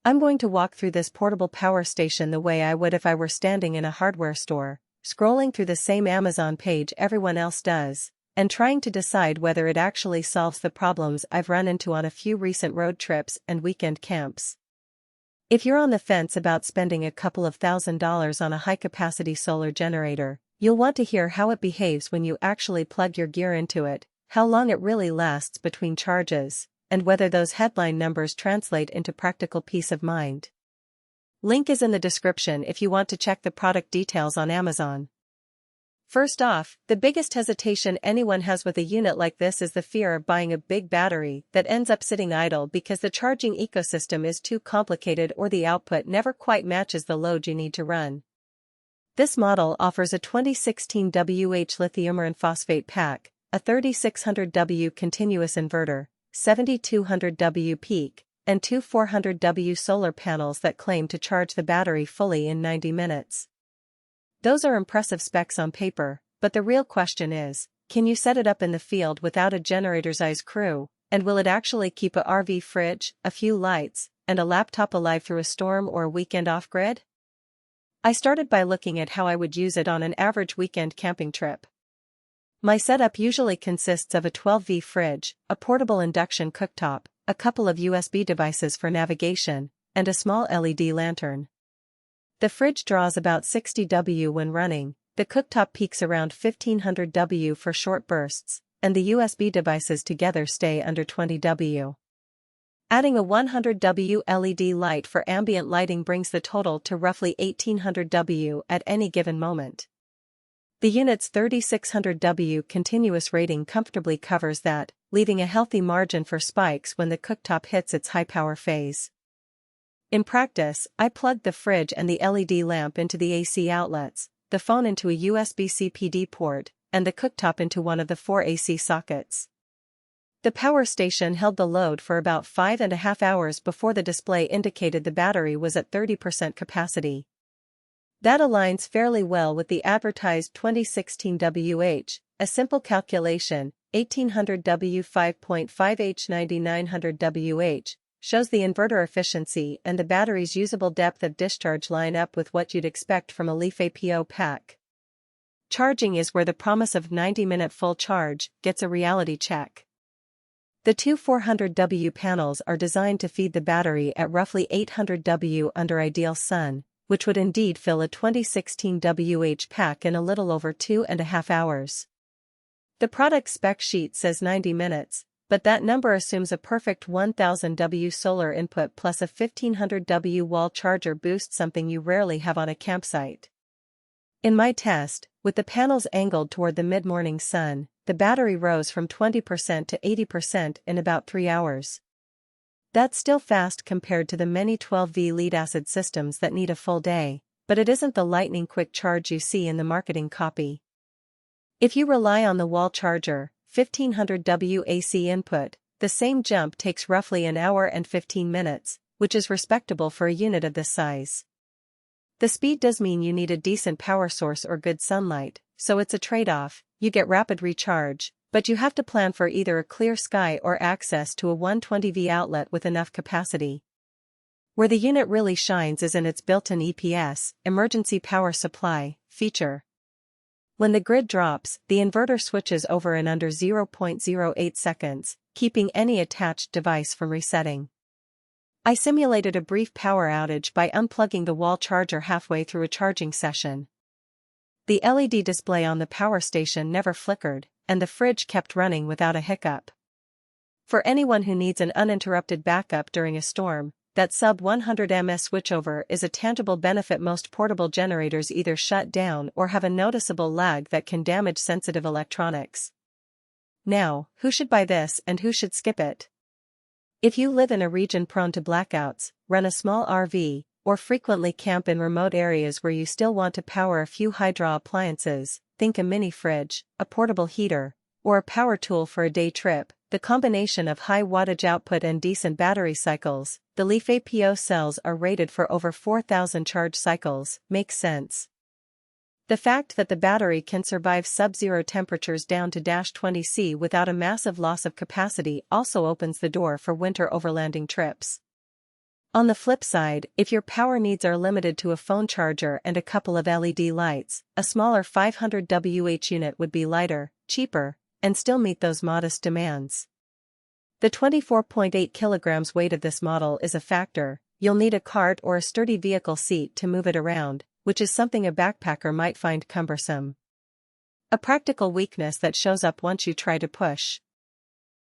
I'm going to walk through this portable power station the way I would if I were standing in a hardware store, scrolling through the same Amazon page everyone else does, and trying to decide whether it actually solves the problems I've run into on a few recent road trips and weekend camps. If you're on the fence about spending a couple of $1,000s on a high-capacity solar generator, you'll want to hear how it behaves when you actually plug your gear into it, how long it really lasts between charges, and whether those headline numbers translate into practical peace of mind. Link is in the description if you want to check the product details on Amazon. First off, the biggest hesitation anyone has with a unit like this is the fear of buying a big battery that ends up sitting idle because the charging ecosystem is too complicated or the output never quite matches the load you need to run. This model offers a 2016W lithium iron phosphate pack, a 3600W continuous inverter, 7200W peak, and two 400W solar panels that claim to charge the battery fully in 90 minutes. Those are impressive specs on paper, but the real question is, can you set it up in the field without a generator-sized crew, and will it actually keep a RV fridge, a few lights, and a laptop alive through a storm or a weekend off-grid? I started by looking at how I would use it on an average weekend camping trip. My setup usually consists of a 12V fridge, a portable induction cooktop, a couple of USB devices for navigation, and a small LED lantern. The fridge draws about 60W when running, the cooktop peaks around 1500W for short bursts, and the USB devices together stay under 20W. Adding a 100W LED light for ambient lighting brings the total to roughly 1800W at any given moment. The unit's 3600W continuous rating comfortably covers that, leaving a healthy margin for spikes when the cooktop hits its high-power phase. In practice, I plugged the fridge and the LED lamp into the AC outlets, the phone into a USB-C PD port, and the cooktop into one of the 4 AC sockets. The power station held the load for about 5.5 hours before the display indicated the battery was at 30% capacity. That aligns fairly well with the advertised 2016WH, a simple calculation, 1800W 5.5H 9900WH, shows the inverter efficiency and the battery's usable depth of discharge line up with what you'd expect from a Leaf APO pack. Charging is where the promise of 90-minute full charge gets a reality check. The two 400W panels are designed to feed the battery at roughly 800W under ideal sun, which would indeed fill a 2016WH pack in a little over 2.5 hours. The product spec sheet says 90 minutes, but that number assumes a perfect 1000W solar input plus a 1500W wall charger boost, something you rarely have on a campsite. In my test, with the panels angled toward the mid-morning sun, the battery rose from 20% to 80% in about 3 hours. That's still fast compared to the many 12V lead-acid systems that need a full day, but it isn't the lightning-quick charge you see in the marketing copy. If you rely on the wall charger, 1500W AC input, the same jump takes roughly an hour and 15 minutes, which is respectable for a unit of this size. The speed does mean you need a decent power source or good sunlight, so it's a trade-off. You get rapid recharge, but you have to plan for either a clear sky or access to a 120V outlet with enough capacity. Where the unit really shines is in its built-in EPS, emergency power supply, feature. When the grid drops, the inverter switches over in under 0.08 seconds, keeping any attached device from resetting. I simulated a brief power outage by unplugging the wall charger halfway through a charging session. The LED display on the power station never flickered, and the fridge kept running without a hiccup. For anyone who needs an uninterrupted backup during a storm, that sub-100 ms switchover is a tangible benefit. Most portable generators either shut down or have a noticeable lag that can damage sensitive electronics. Now, who should buy this and who should skip it? If you live in a region prone to blackouts, run a small RV, or frequently camp in remote areas where you still want to power a few hydro appliances, think a mini fridge, a portable heater, or a power tool for a day trip, the combination of high wattage output and decent battery cycles, the Leaf APO cells are rated for over 4,000 charge cycles, makes sense. The fact that the battery can survive sub-zero temperatures down to -20°C without a massive loss of capacity also opens the door for winter overlanding trips. On the flip side, if your power needs are limited to a phone charger and a couple of LED lights, a smaller 500Wh unit would be lighter, cheaper, and still meet those modest demands. The 24.8 kilograms weight of this model is a factor. You'll need a cart or a sturdy vehicle seat to move it around, which is something a backpacker might find cumbersome. A practical weakness that shows up once you try to push.